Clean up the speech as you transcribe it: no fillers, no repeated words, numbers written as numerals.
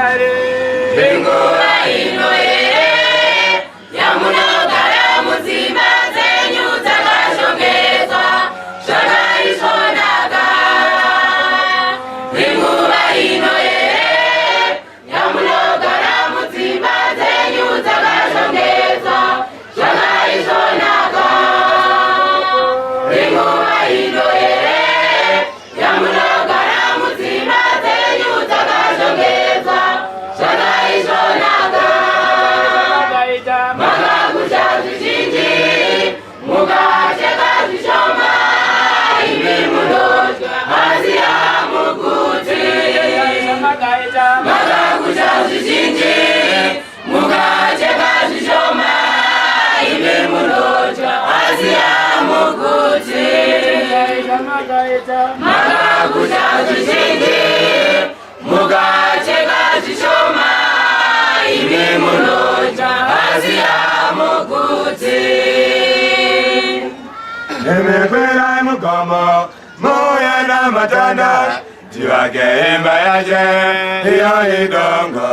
Bengoa inoere yamunogara muzimba zenyu dzakashongedzwa zvakaisvonaka. Bengoa inoere yamunogara muzimba zenyu dzakashongedzwa zvakaisvonaka. Bengoa inoere yamunogara muzimba zenyu dzakashongedzwa zvakaisvonaka. Makakusha zvizhinji mukacheka zvishoma, imi munodya asi hamuguti. Makakusha zvizhinji mukacheka zvishoma, imi munodya asi hamuguti. Makakusha zvizhinji mukacheka zvishoma, imi munodya asi hamuguti. Nemekwera mugomo moya na matanda tivake imba yaje iyo idongo.